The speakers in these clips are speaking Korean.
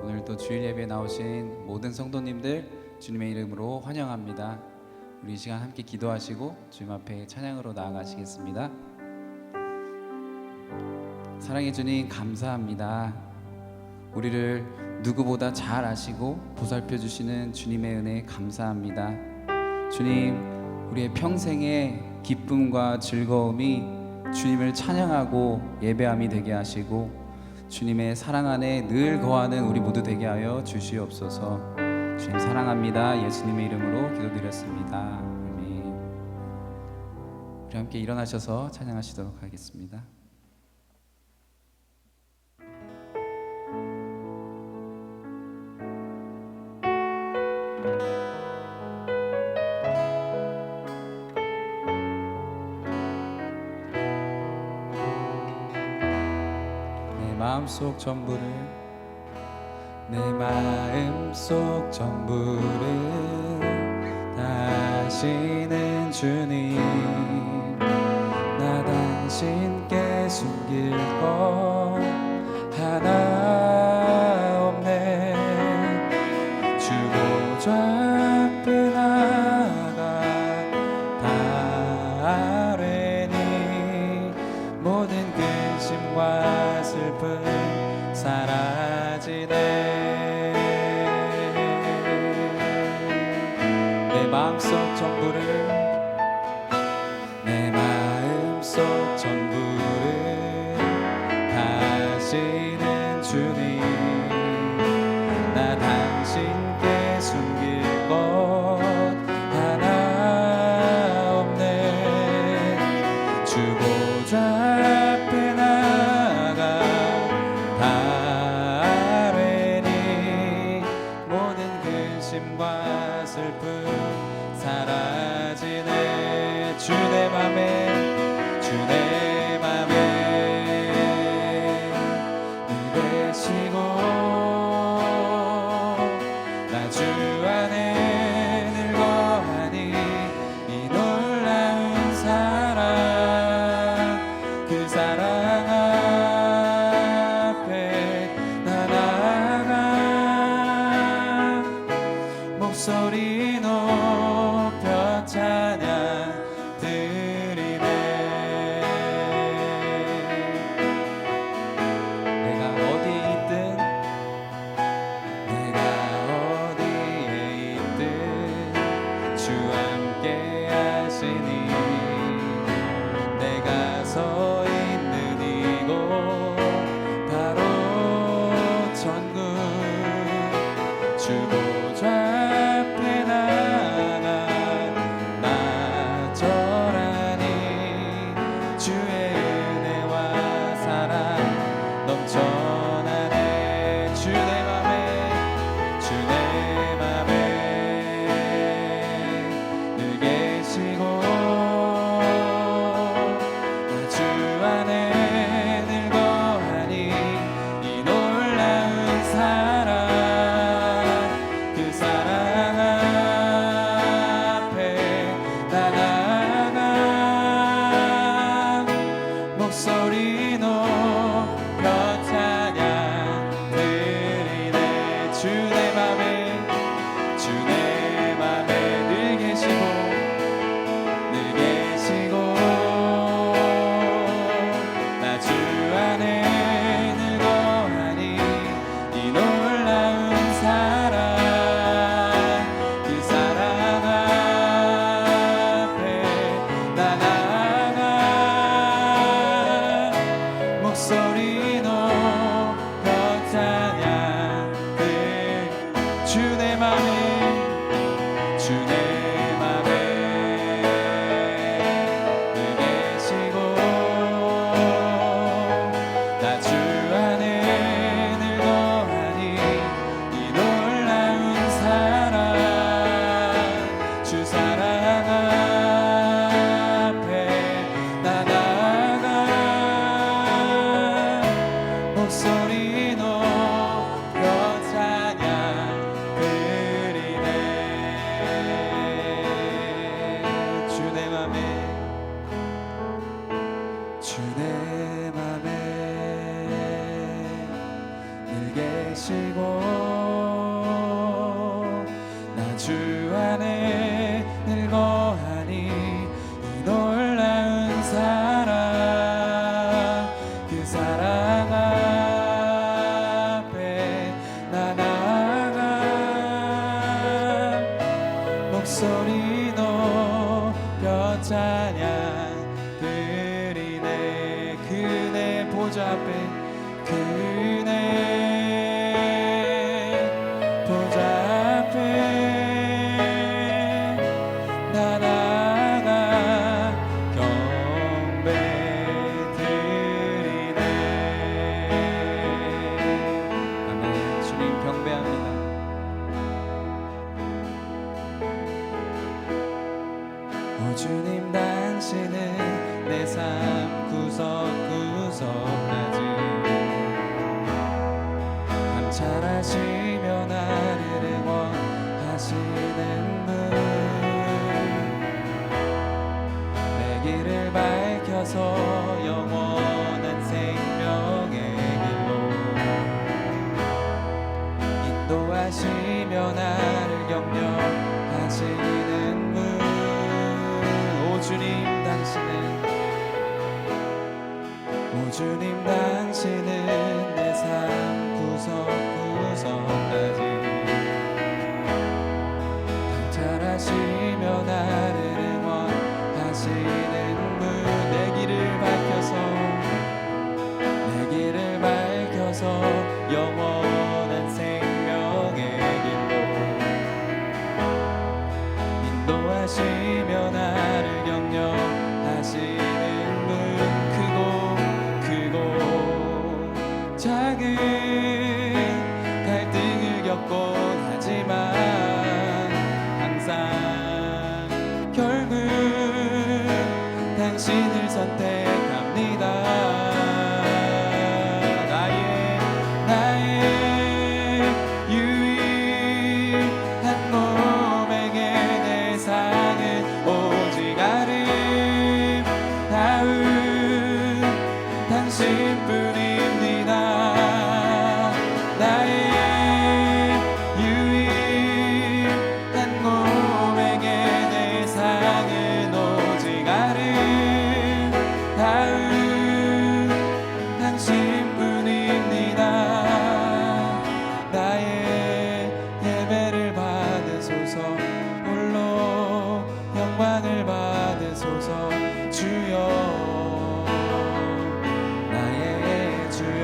오늘도 주일 예배에 나오신 모든 성도님들 주님의 이름으로 환영합니다. 우리 이 시간 함께 기도하시고 주님 앞에 찬양으로 나아가시겠습니다. 사랑해 주님 감사합니다. 우리를 누구보다 잘 아시고 보살펴 주시는 주님의 은혜 감사합니다. 주님, 우리의 평생의 기쁨과 즐거움이 주님을 찬양하고 예배함이 되게 하시고 주님의 사랑 안에 늘 거하는 우리 모두 되게 하여 주시옵소서. 주님 사랑합니다. 예수님의 이름으로 기도드렸습니다. 아멘. 우리 함께 일어나셔서 찬양하시도록 하겠습니다. 마음속 전부를 내 마음속 전부를 다시는 주님 나 당신께 숨길 것 하나 없네. 주보좌 앞에 나가 다 아뢰니 모든 근심과 슬픔 사라지네. 내 마음속 전부를 내 마음속 전부를 다시는 주님 나 당신께 숨길 것 하나 없네. 주보좌 과 슬픔 사라지네. 주 내 맘에 주 내 맘에 늘 계시고 나 주 안에 늘 거하니 이 놀라운 사랑 그 사랑 앞에 나 나아가 목소리 높여 찬양 드리네. 내가 어디에 있든 주 함께 하시니 내가 서 있는 이곳 바로 천국. 주보좌 넘쳐나네. 주 내 맘에 주 내 맘에 늘 계시고 나 주 안에 늘 거하니 이 놀라운 사랑 그 사랑 앞에 나 나아가 목소리 높여 찬양 드리네. 주 내 맘에 주 내 맘에 늘 계시고 늘 계시고 나 주 안에 늘 거하니 이 놀라운 사랑 그 사랑 앞에 나 나아가 목소리 높여 찬양 주 내 맘에 주 내 맘에 늘 계시고 나 주 안에 늘 거하니 이 놀라운 사랑 주 사랑 앞에 나 나아가 목소리 높여 찬양 드리네. 주 내 맘에 주 내 맘에 늘 계시고 주 안에 늘 거하니 이 놀라운 사랑 그 사랑 앞에 나 나아가 목소리 높여 찬양 드리네 그네 보좌 앞에 그네 보좌 앞에 나 나아가 경배 드리네. 아멘. 주님 경배합니다. 오 주님 당신은 내 삶 구석구석까지 감찰하시며 나를 응원하시는 분 내 길을 밝혀서 영원한 생명의 길로 인도하시며 나를 격려하시는 분 오 주님 당신은 오 주님 당신은 내 삶 구석구석까지 감찰하시며 나를 응원하시는 분 내 길을 밝혀서 영원한 생명의 길로 인도하시며 나를 격려하시는 분 크고 작은 갈등을 겪곤 하지만 항상 결국 당신을 선택합니다. 나의 유일한 고백의 대상은 오직 아름다운 당신뿐입니다. 나의 유일한 고백의 대상은 오직 아름다운 당신뿐입니다. 나의 예배를 받으소서 홀로 영광을 받으소서 주여 나의 주여.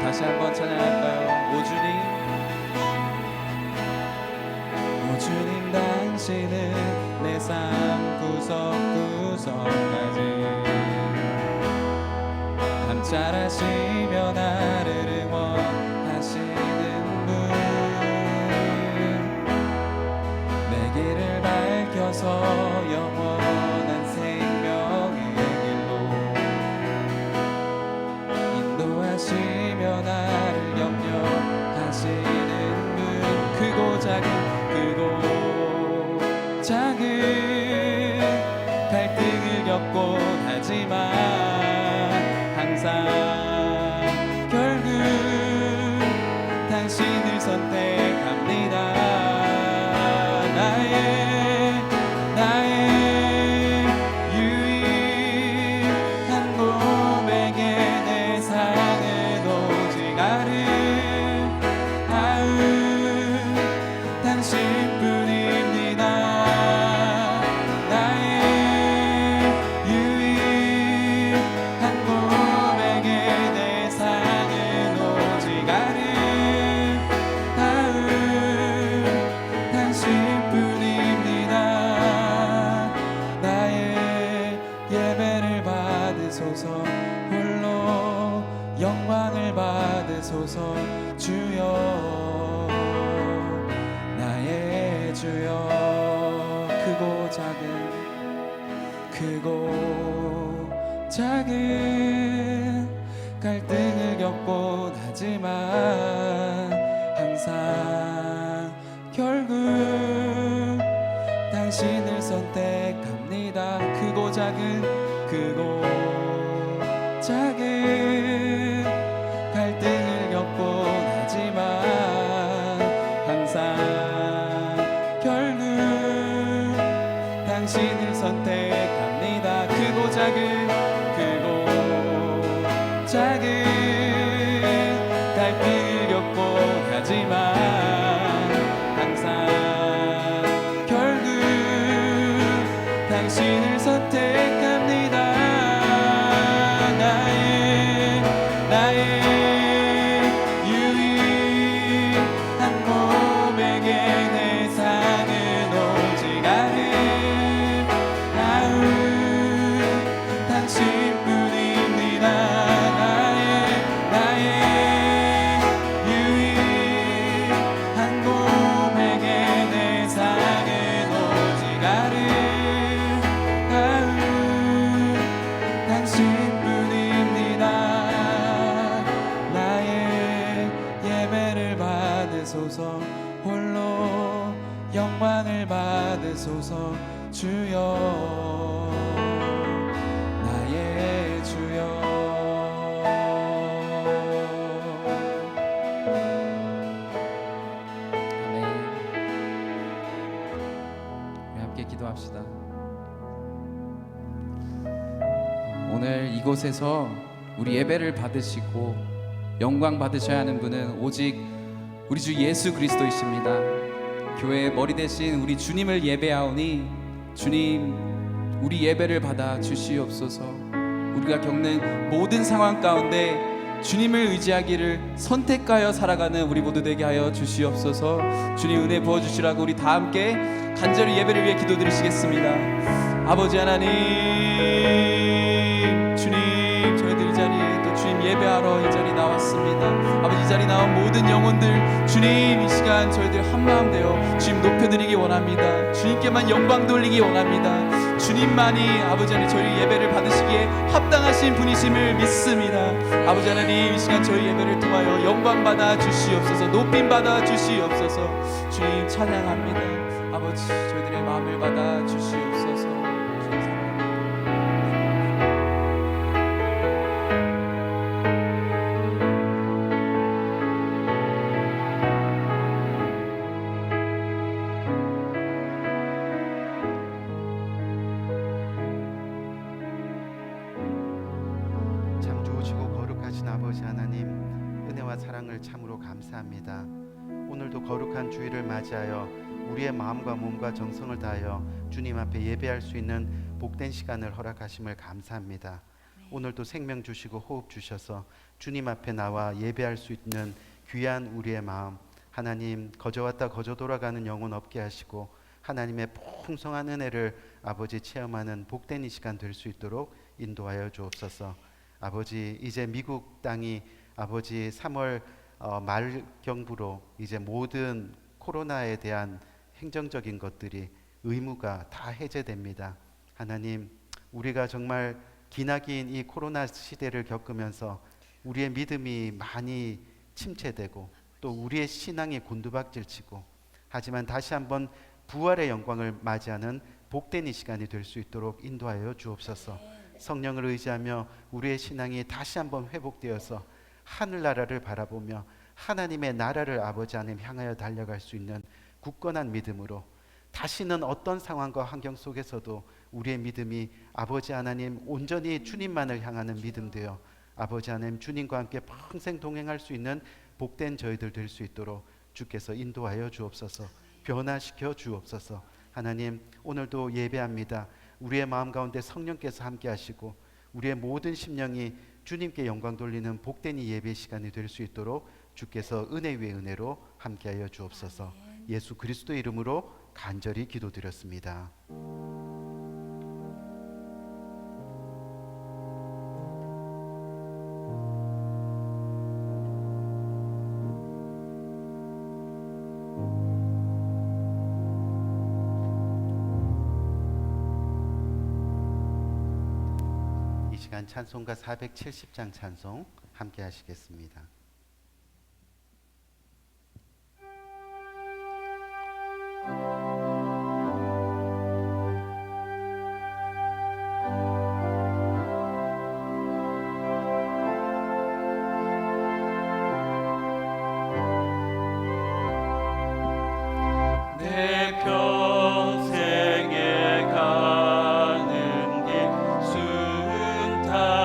다시 한번 찬양할까요? 오 주님 당신은 내 삶 구석구석까지 감찰하시며 나를 응원하시는 분 내 길을 밝혀서 영원한 생명의 길로 인도하시며 나를 격려하시는 분 크고 작은 갈등을 겪곤 하지만 항상 결국 당신을 선택합니다. 나의 유일한 고백의 대상은 오직 아름다운 당신뿐입니다. 나의 유일한 고백의 대상은 오직 아름다운 당신뿐입니다. 나의 예배를 받으소서 홀로 영광을 받으소서 주여 나의 주여. 크고 작은 갈등을 겪곤 하지만 항상 결국 당신을 선택합니다. 크고 작은 갈등을 겪곤 하지만 작은 갈등을 겪곤 하지만 항상 결국 당신을 선택합니다. 나의 유일한 고백의 대상은 오직 당신뿐입니다. 나의 유일한 고백의 대상은 오직 당신뿐입니다. 나의 예배를 받으소서. 홀로 영광을 받으소서. 주여, 나의 주여. 아멘. 우리 함께 기도합시다. 오늘 이곳에서 우리 예배를 받으시고 영광 받으셔야 하는 분은 오직 우리 주 예수 그리스도이십니다. 교회의 머리 대신 우리 주님을 예배하오니 주님, 우리 예배를 받아 주시옵소서. 우리가 겪는 모든 상황 가운데 주님을 의지하기를 선택하여 살아가는 우리 모두 되게 하여 주시옵소서. 주님 은혜 부어주시라고 우리 다 함께 간절히 예배를 위해 기도드리시겠습니다. 아버지 하나님, 주님, 저희들 이 자리에 또 주님 예배하러 이 자리에 나왔습니다. 아버지, 이 자리에 나온 모든 영혼들, 주님 이 시간 저희들 한마음 되어 주님 높여드리기 원합니다. 주님께만 영광 돌리기 원합니다. 주님만이 아버지 하나님 저희 예배를 받으시기에 합당하신 분이심을 믿습니다. 아버지 하나님, 이 시간 저희 예배를 통하여 영광 받아 주시옵소서. 높임 받아 주시옵소서. 주님 찬양합니다. 아버지, 저희들의 마음을 받아 주시옵소서. 주님 사랑합니다. 아버지 하나님, 은혜와 사랑을 참으로 감사합니다. 오늘도 거룩한 주일을 맞이하여 우리의 마음과 몸과 정성을 다하여 주님 앞에 예배할 수 있는 복된 시간을 허락하심을 감사합니다. 오늘도 생명 주시고 호흡 주셔서 주님 앞에 나와 예배할 수 있는 귀한 우리의 마음, 하나님 거저 왔다 거저 돌아가는 영혼 없게 하시고 하나님의 풍성한 은혜를 아버지 체험하는 복된 이 시간 될 수 있도록 인도하여 주옵소서. 아버지, 이제 미국 땅이 아버지 3월 말경부로 이제 모든 코로나에 대한 행정적인 것들이 의무가 다 해제됩니다. 하나님, 우리가 정말 기나긴 이 코로나 시대를 겪으면서 우리의 믿음이 많이 침체되고 또 우리의 신앙이 곤두박질치고, 하지만 다시 한번 부활의 영광을 맞이하는 복된 이 시간이 될 수 있도록 인도하여 주옵소서. 성령을 의지하며 우리의 신앙이 다시 한번 회복되어서 하늘나라를 바라보며 하나님의 나라를 아버지 하나님 향하여 달려갈 수 있는 굳건한 믿음으로 다시는 어떤 상황과 환경 속에서도 우리의 믿음이 아버지 하나님 온전히 주님만을 향하는 믿음 되어 아버지 하나님 주님과 함께 평생 동행할 수 있는 복된 저희들 될 수 있도록 주께서 인도하여 주옵소서. 변화시켜 주옵소서. 하나님, 오늘도 예배합니다. 우리의 마음 가운데 성령께서 함께 하시고 우리의 모든 심령이 주님께 영광 돌리는 복된 이 예배 시간이 될 수 있도록 주께서 은혜 위에 은혜로 함께하여 주옵소서. 예수 그리스도 이름으로 간절히 기도드렸습니다. 시간 찬송가 470장 찬송 함께 하시겠습니다. 내 평생에 가는 길 순탄하여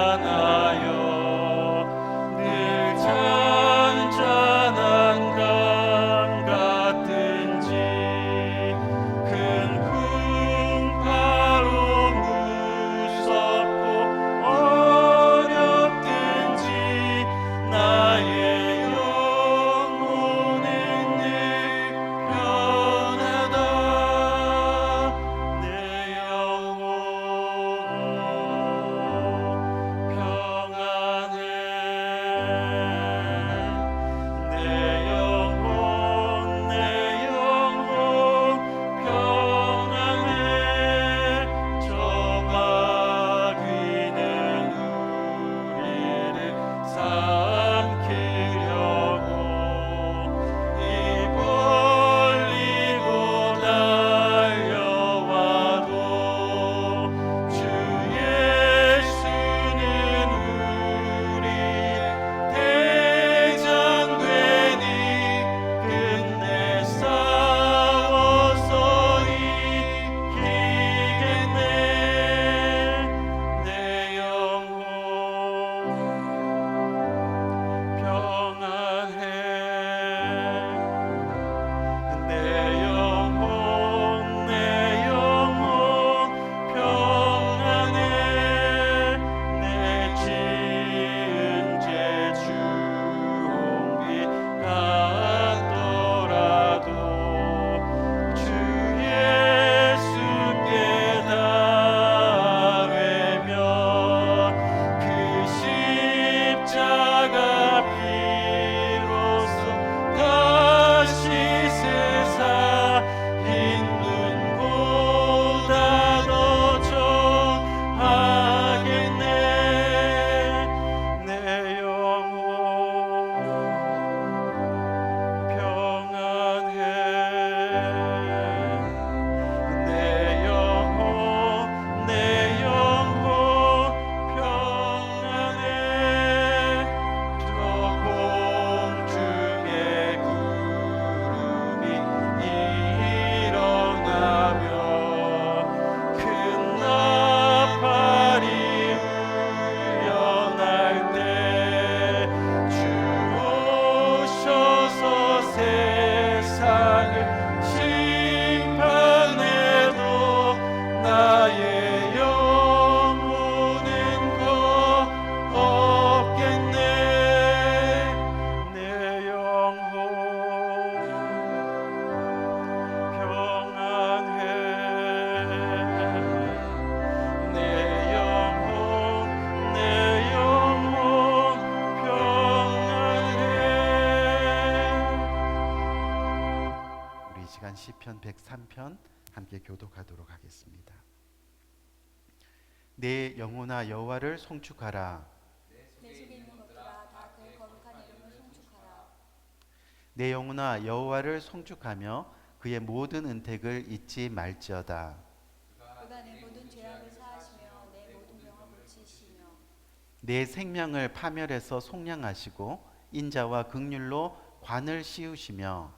시편 103편 함께 교독하도록 하겠습니다. 내 영혼아 여호와를 송축하라. 내 속에 있는 것들아 다 그의 거룩한 이름을 송축하라. 내 영혼아 여호와를 송축하며 그의 모든 은택을 잊지 말지어다. 그가 내 모든 죄악을 사하시며 내 모든 병을 고치시며 내 생명을 파멸해서 속량하시고 인자와 긍휼로 관을 씌우시며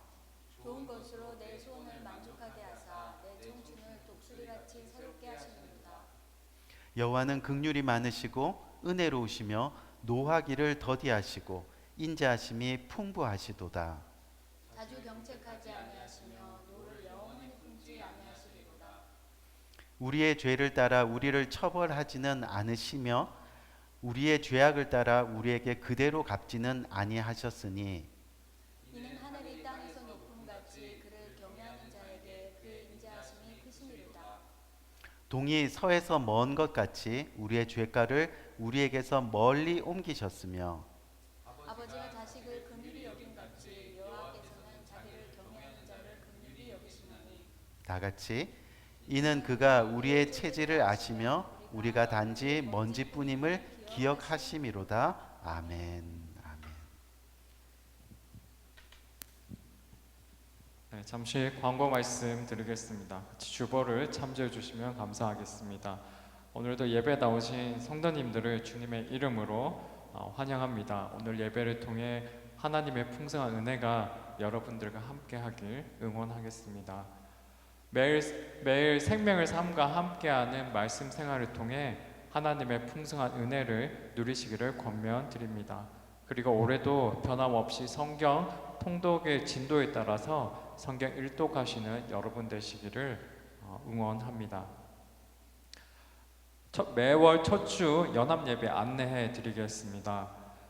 좋은 것으로 내 소원을 만족하게 하사 내 청춘을 독수리같이 새롭게 하시는도다. 여호와는 긍휼이 많으시고 은혜로우시며 노하기를 더디하시고 인자하심이 풍부하시도다. 자주 경책하지 아니하시며 노를 영원히 품지 아니하시리로다. 우리의 죄를 따라 우리를 처벌하지는 않으시며 우리의 죄악을 따라 우리에게 그대로 갚지는 아니하셨으니 이는 하늘이 땅에서 높음같이 그를 경외하는 자에게 그의 인자하심이 크심이로다. 동이 서에서 먼 것 같이 우리의 죄가를 우리에게서 멀리 옮기셨으며 아버지가 자식을 긍휼히 여김같이 여호와께서는 자기를 경외하는 자를 긍휼히 여기시나니 다 같이 이는 그가 우리의 체질을 아시며 우리가 단지 먼지뿐임을 기억하심이로다. 아멘. 아멘. 네, 잠시 광고 말씀 드리겠습니다. 같이 주보를 참조해 주시면 감사하겠습니다. 오늘도 예배 나오신 성도님들을 주님의 이름으로 환영합니다. 오늘 예배를 통해 하나님의 풍성한 은혜가 여러분들과 함께하길 응원하겠습니다. 매일 생명을 삶과 함께하는 말씀 생활을 통해 하나님의 풍성한 은혜를 누리시기를 권면드립니다. 그리고 올해도 변함없이 성경 통독의 진도에 따라서 성경 일독하시는 여러분 되시기를 응원합니다. 매월 첫 주 연합 예배 안내해 드리겠습니다.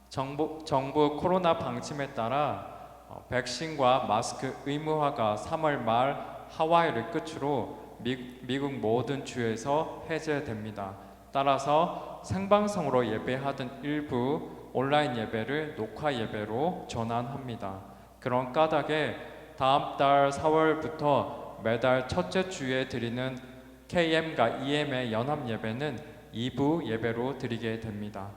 정부 코로나 방침에 따라 백신과 마스크 의무화가 3월 말 하와이를 끝으로 미국 모든 주에서 해제됩니다. 따라서 생방송으로 예배하던 일부 온라인 예배를 녹화 예배로 전환합니다. 그런 까닭에 다음 달 4월부터 매달 첫째 주에 드리는 KM과 EM의 연합 예배는 2부 예배로 드리게 됩니다.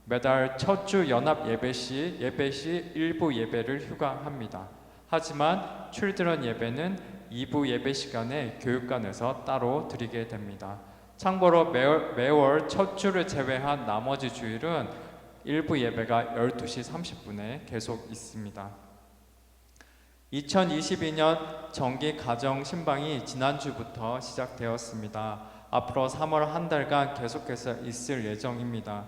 매달 첫 주 연합 예배 시 일부 예배를 휴강합니다. 하지만 칠드런 예배는 2부 예배 시간에 교육관에서 따로 드리게 됩니다. 참고로 매월 첫 주를 제외한 나머지 주일은 일부 예배가 12시 30분에 계속 있습니다. 2022년 정기 가정 신방이 지난주부터 시작되었습니다. 앞으로 3월 한 달간 계속해서 있을 예정입니다.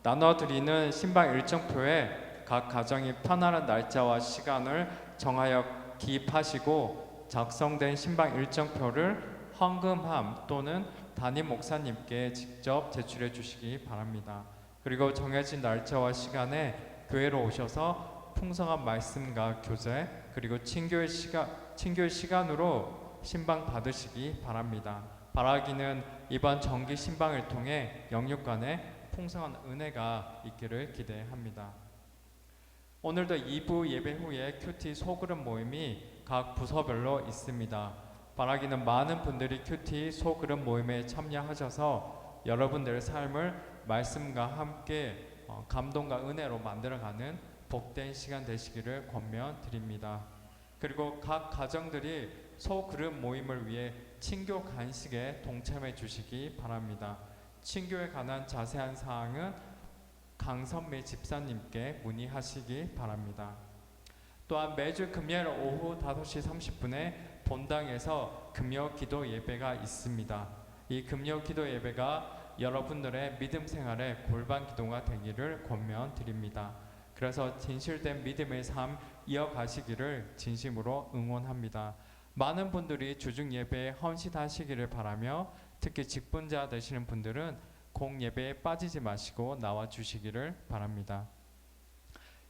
나눠드리는 신방 일정표에 각 가정이 편안한 날짜와 시간을 정하여 기입하시고 작성된 신방 일정표를 헌금함 또는 담임 목사님께 직접 제출해 주시기 바랍니다. 그리고 정해진 날짜와 시간에 교회로 오셔서 풍성한 말씀과 교제 그리고 친교의 시간으로 신방 받으시기 바랍니다. 바라기는 이번 정기 신방을 통해 영육간에 풍성한 은혜가 있기를 기대합니다. 오늘도 2부 예배 후에 큐티 소그룹 모임이 각 부서별로 있습니다. 바라기는 많은 분들이 큐티 소그룹 모임에 참여하셔서 여러분들의 삶을 말씀과 함께 감동과 은혜로 만들어가는 복된 시간 되시기를 권면드립니다. 그리고 각 가정들이 소그룹 모임을 위해 친교 간식에 동참해 주시기 바랍니다. 친교에 관한 자세한 사항은 강선미 집사님께 문의하시기 바랍니다. 또한 매주 금요일 오후 5시 30분에 본당에서 금요 기도 예배가 있습니다. 이 금요 기도 예배가 여러분들의 믿음 생활의 골반 기도가 되기를 권면드립니다. 그래서 진실된 믿음의 삶 이어가시기를 진심으로 응원합니다. 많은 분들이 주중 예배에 헌신하시기를 바라며 특히 직분자 되시는 분들은 공예배에 빠지지 마시고 나와 주시기를 바랍니다.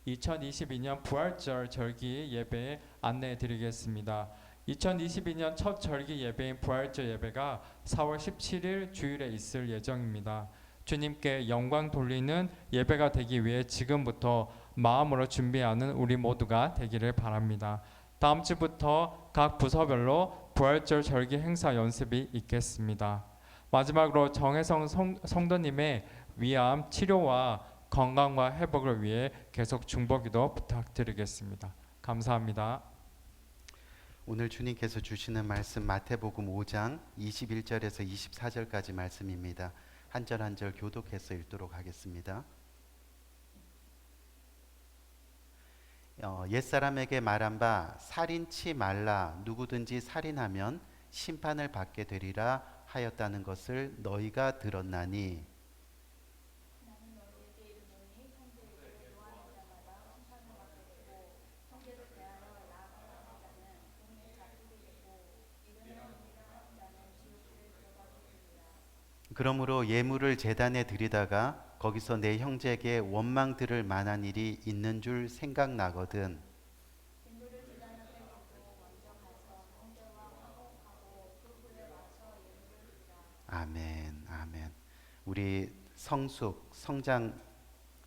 2022년 부활절 절기 예배 안내해 드리겠습니다. 2022년 첫 절기 예배인 부활절 예배가 4월 17일 주일에 있을 예정입니다. 주님께 영광 돌리는 예배가 되기 위해 지금부터 마음으로 준비하는 우리 모두가 되기를 바랍니다. 다음 주부터 각 부서별로 부활절 절기 행사 연습이 있겠습니다. 마지막으로 정혜성 성도님의 위암 치료와 건강과 회복을 위해 계속 중보기도 부탁드리겠습니다. 감사합니다. 오늘 주님께서 주시는 말씀 마태복음 5장 21절에서 24절까지 말씀입니다. 한 절 한 절 교독해서 읽도록 하겠습니다. 옛사람에게 말한 바 살인치 말라 누구든지 살인하면 심판을 받게 되리라 하였다는 것을 너희가 들었나니 나는 너희에게 이르노니 형제에게 노하는 자마다 심판을 받게 되고 형제를 대하여 나아가는 자는 공에 잡히게 되고 이르는 놈이라 하는 자는 지옥에 들어가게 되리라. 그러므로 예물을 제단에 드리다가 거기서 내 형제에게 원망 들을 만한 일이 있는 줄 생각나거든. 빈도를 제단 앞에 두고 먼저 가서 형제와 화목하고 그 후에 와서 예물을 드리라. 아멘, 아멘. 우리 성숙 성장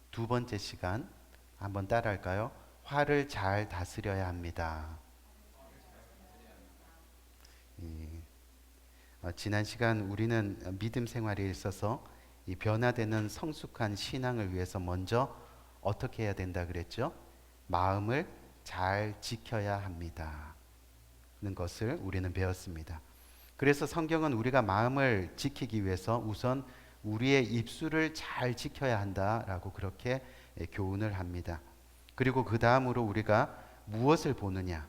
두 번째 시간 한번 따라할까요? 화를 잘 다스려야 합니다. 지난 시간 우리는 믿음 생활에 있어서 이 변화되는 성숙한 신앙을 위해서 먼저 어떻게 해야 된다 그랬죠? 마음을 잘 지켜야 합니다. 는 것을 우리는 배웠습니다. 그래서 성경은 우리가 마음을 지키기 위해서 우선 우리의 입술을 잘 지켜야 한다라고 그렇게 교훈을 합니다. 그리고 그 다음으로 우리가 무엇을 보느냐?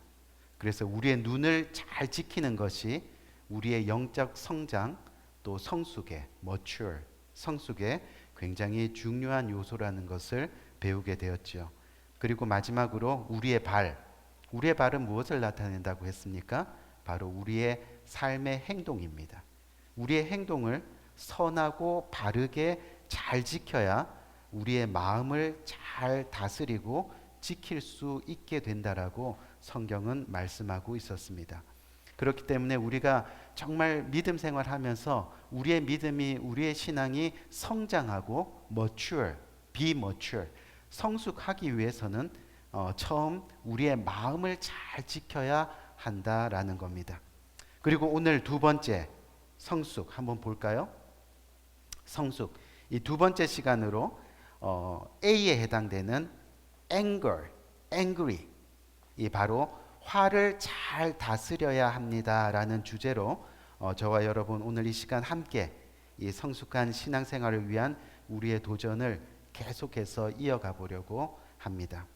그래서 우리의 눈을 잘 지키는 것이 우리의 영적 성장 또 성숙의 mature 성숙의 굉장히 중요한 요소라는 것을 배우게 되었죠. 그리고 마지막으로 우리의 발은 무엇을 나타낸다고 했습니까? 바로 우리의 삶의 행동입니다. 우리의 행동을 선하고 바르게 잘 지켜야 우리의 마음을 잘 다스리고 지킬 수 있게 된다라고 성경은 말씀하고 있었습니다. 그렇기 때문에 우리가 정말 믿음 생활하면서 우리의 믿음이 우리의 신앙이 성장하고 be mature 성숙하기 위해서는 처음 우리의 마음을 잘 지켜야 한다라는 겁니다. 그리고 오늘 두 번째 성숙 한번 볼까요? 성숙 이 두 번째 시간으로 A에 해당되는 angry 이 바로 화를 잘 다스려야 합니다라는 주제로 저와 여러분 오늘 이 시간 함께 이 성숙한 신앙생활을 위한 우리의 도전을 계속해서 이어가 보려고 합니다.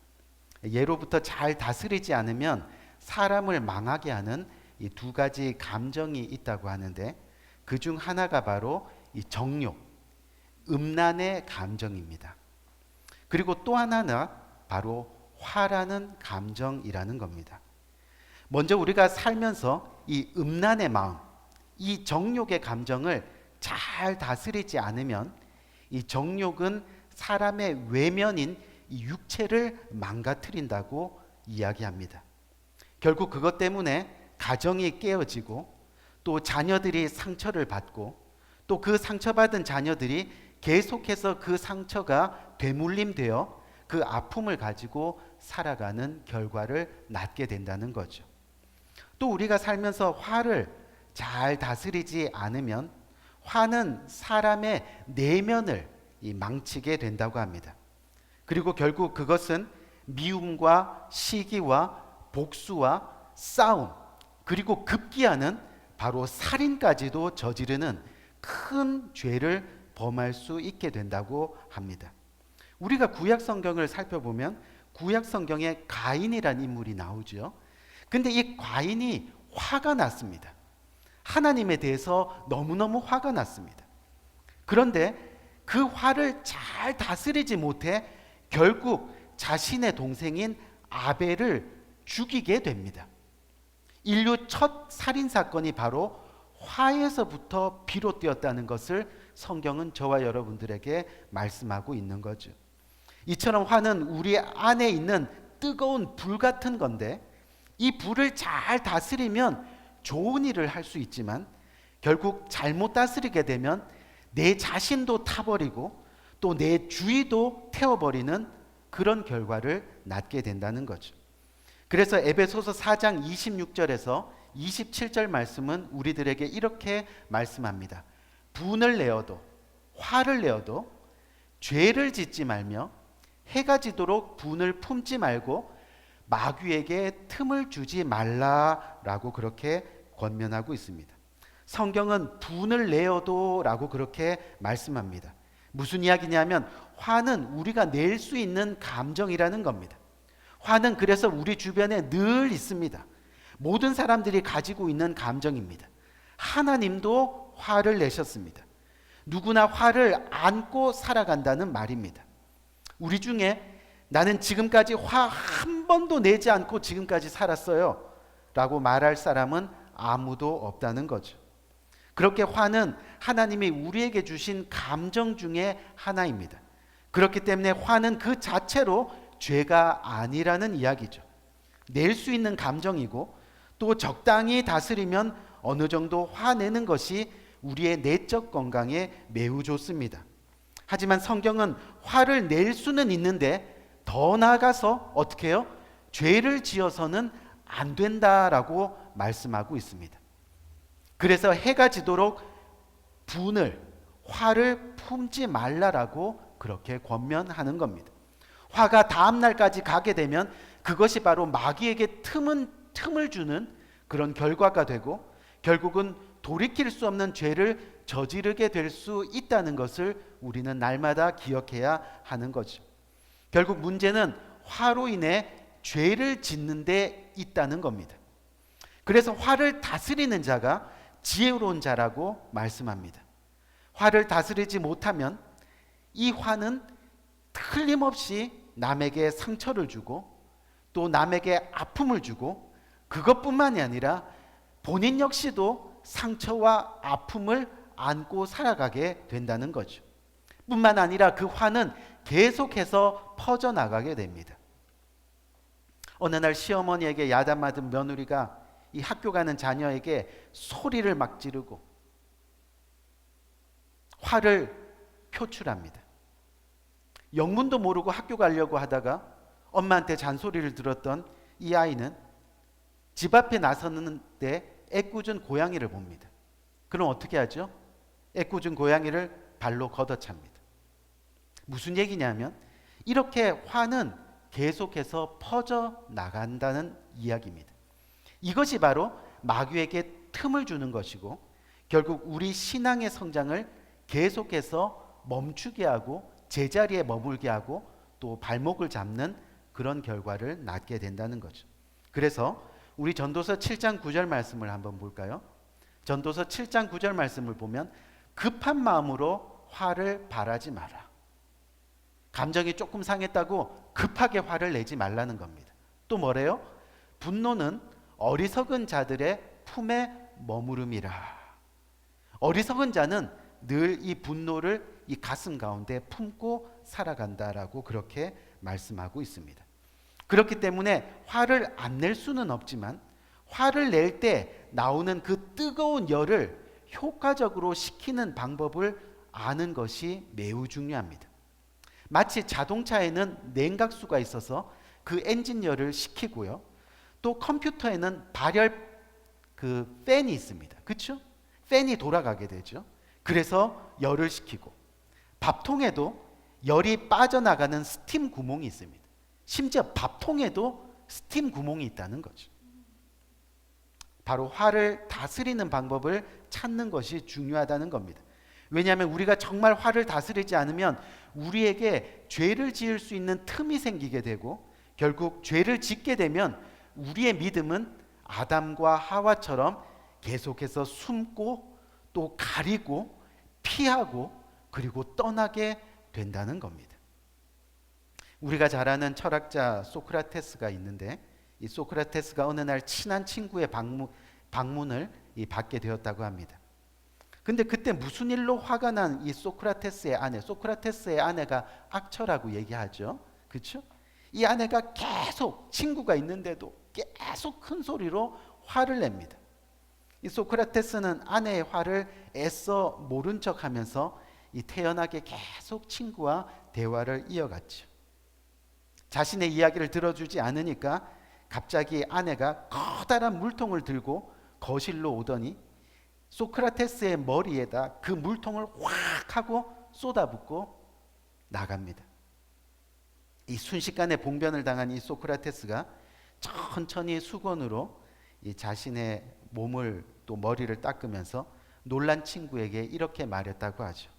예로부터 잘 다스리지 않으면 사람을 망하게 하는 이 두 가지 감정이 있다고 하는데 그 중 하나가 바로 이 정욕, 음란의 감정입니다. 그리고 또 하나는 바로 화라는 감정이라는 겁니다. 먼저 우리가 살면서 이 음란의 마음, 이 정욕의 감정을 잘 다스리지 않으면 이 정욕은 사람의 외면인 이 육체를 망가뜨린다고 이야기합니다. 결국 그것 때문에 가정이 깨어지고 또 자녀들이 상처를 받고 또 그 상처받은 자녀들이 계속해서 그 상처가 되물림되어 그 아픔을 가지고 살아가는 결과를 낳게 된다는 거죠. 또 우리가 살면서 화를 잘 다스리지 않으면 화는 사람의 내면을 망치게 된다고 합니다. 그리고 결국 그것은 미움과 시기와 복수와 싸움 그리고 급기야는 바로 살인까지도 저지르는 큰 죄를 범할 수 있게 된다고 합니다. 우리가 구약 성경을 살펴보면 구약 성경에 가인이라는 인물이 나오죠. 근데 이 가인이 화가 났습니다. 하나님에 대해서 너무너무 화가 났습니다. 그런데 그 화를 잘 다스리지 못해 결국 자신의 동생인 아벨을 죽이게 됩니다. 인류 첫 살인사건이 바로 화에서부터 비롯되었다는 것을 성경은 저와 여러분들에게 말씀하고 있는 거죠. 이처럼 화는 우리 안에 있는 뜨거운 불 같은 건데 이 불을 잘 다스리면 좋은 일을 할 수 있지만 결국 잘못 다스리게 되면 내 자신도 타버리고 또 내 주위도 태워버리는 그런 결과를 낳게 된다는 거죠. 그래서 에베소서 4장 26절에서 27절 말씀은 우리들에게 이렇게 말씀합니다. 분을 내어도 화를 내어도 죄를 짓지 말며 해가 지도록 분을 품지 말고 마귀에게 틈을 주지 말라라고 그렇게 권면하고 있습니다. 성경은 분을 내어도 라고 그렇게 말씀합니다. 무슨 이야기냐면 화는 우리가 낼 수 있는 감정이라는 겁니다. 화는 그래서 우리 주변에 늘 있습니다. 모든 사람들이 가지고 있는 감정입니다. 하나님도 화를 내셨습니다. 누구나 화를 안고 살아간다는 말입니다. 우리 중에 나는 지금까지 화 한 번도 내지 않고 지금까지 살았어요 라고 말할 사람은 아무도 없다는 거죠. 그렇게 화는 하나님이 우리에게 주신 감정 중에 하나입니다. 그렇기 때문에 화는 그 자체로 죄가 아니라는 이야기죠. 낼 수 있는 감정이고 또 적당히 다스리면 어느 정도 화내는 것이 우리의 내적 건강에 매우 좋습니다. 하지만 성경은 화를 낼 수는 있는데 더 나아가서 어떻게 해요? 죄를 지어서는 안 된다라고 말씀하고 있습니다. 그래서 해가 지도록 분을, 화를 품지 말라라고 그렇게 권면하는 겁니다. 화가 다음 날까지 가게 되면 그것이 바로 마귀에게 틈을 주는 그런 결과가 되고 결국은 돌이킬 수 없는 죄를 저지르게 될 수 있다는 것을 우리는 날마다 기억해야 하는 거죠. 결국 문제는 화로 인해 죄를 짓는 데 있다는 겁니다. 그래서 화를 다스리는 자가 지혜로운 자라고 말씀합니다. 화를 다스리지 못하면 이 화는 틀림없이 남에게 상처를 주고 또 남에게 아픔을 주고 그것뿐만이 아니라 본인 역시도 상처와 아픔을 안고 살아가게 된다는 거죠. 뿐만 아니라 그 화는 계속해서 퍼져나가게 됩니다. 어느 날 시어머니에게 야단 맞은 며느리가 이 학교 가는 자녀에게 소리를 막 지르고 화를 표출합니다. 영문도 모르고 학교 가려고 하다가 엄마한테 잔소리를 들었던 이 아이는 집 앞에 나섰는데 애꿎은 고양이를 봅니다. 그럼 어떻게 하죠? 애꿎은 고양이를 발로 걷어찹니다. 무슨 얘기냐면 이렇게 화는 계속해서 퍼져 나간다는 이야기입니다. 이것이 바로 마귀에게 틈을 주는 것이고 결국 우리 신앙의 성장을 계속해서 멈추게 하고 제자리에 머물게 하고 또 발목을 잡는 그런 결과를 낳게 된다는 거죠. 그래서 우리 전도서 7장 9절 말씀을 한번 볼까요? 전도서 7장 9절 말씀을 보면 급한 마음으로 화를 발하지 마라. 감정이 조금 상했다고 급하게 화를 내지 말라는 겁니다. 또 뭐래요? 분노는 어리석은 자들의 품에 머무름이라. 어리석은 자는 늘 이 분노를 이 가슴 가운데 품고 살아간다라고 그렇게 말씀하고 있습니다. 그렇기 때문에 화를 안 낼 수는 없지만 화를 낼 때 나오는 그 뜨거운 열을 효과적으로 식히는 방법을 아는 것이 매우 중요합니다. 마치 자동차에는 냉각수가 있어서 그 엔진 열을 식히고요. 또 컴퓨터에는 발열 그 팬이 있습니다. 그렇죠? 팬이 돌아가게 되죠. 그래서 열을 식히고 밥통에도 열이 빠져나가는 스팀 구멍이 있습니다. 심지어 밥통에도 스팀 구멍이 있다는 거죠. 바로 화를 다스리는 방법을 찾는 것이 중요하다는 겁니다. 왜냐하면 우리가 정말 화를 다스리지 않으면 우리에게 죄를 지을 수 있는 틈이 생기게 되고 결국 죄를 짓게 되면 우리의 믿음은 아담과 하와처럼 계속해서 숨고 또 가리고 피하고 그리고 떠나게 된다는 겁니다. 우리가 잘 아는 철학자 소크라테스가 있는데 이 소크라테스가 어느 날 친한 친구의 방문을 받게 되었다고 합니다. 근데 그때 무슨 일로 화가 난 이 소크라테스의 아내가 악처라고 얘기하죠. 그렇죠? 이 아내가 계속 친구가 있는데도 계속 큰 소리로 화를 냅니다. 이 소크라테스는 아내의 화를 애써 모른 척하면서 이 태연하게 계속 친구와 대화를 이어갔죠. 자신의 이야기를 들어주지 않으니까 갑자기 아내가 커다란 물통을 들고 거실로 오더니 소크라테스의 머리에다 그 물통을 확 하고 쏟아붓고 나갑니다. 이 순식간에 봉변을 당한 이 소크라테스가 천천히 수건으로 이 자신의 몸을 또 머리를 닦으면서 놀란 친구에게 이렇게 말했다고 하죠.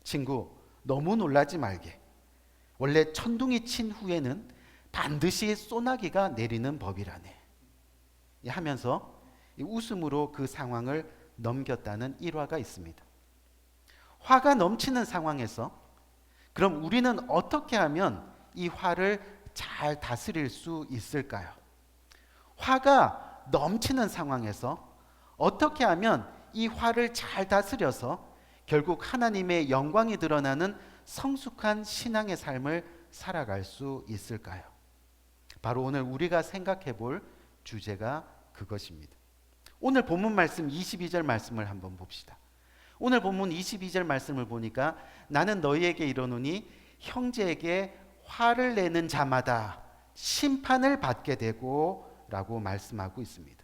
친구, 너무 놀라지 말게. 원래 천둥이 친 후에는 반드시 소나기가 내리는 법이라네. 하면서 이 웃음으로 그 상황을 넘겼다는 일화가 있습니다. 화가 넘치는 상황에서 그럼 우리는 어떻게 하면 이 화를 잘 다스릴 수 있을까요? 화가 넘치는 상황에서 어떻게 하면 이 화를 잘 다스려서 결국 하나님의 영광이 드러나는 성숙한 신앙의 삶을 살아갈 수 있을까요? 바로 오늘 우리가 생각해 볼 주제가 그것입니다. 오늘 본문 말씀 22절 말씀을 한번 봅시다. 오늘 본문 22절 말씀을 보니까 나는 너희에게 이르노니 형제에게 화를 내는 자마다 심판을 받게 되고 라고 말씀하고 있습니다.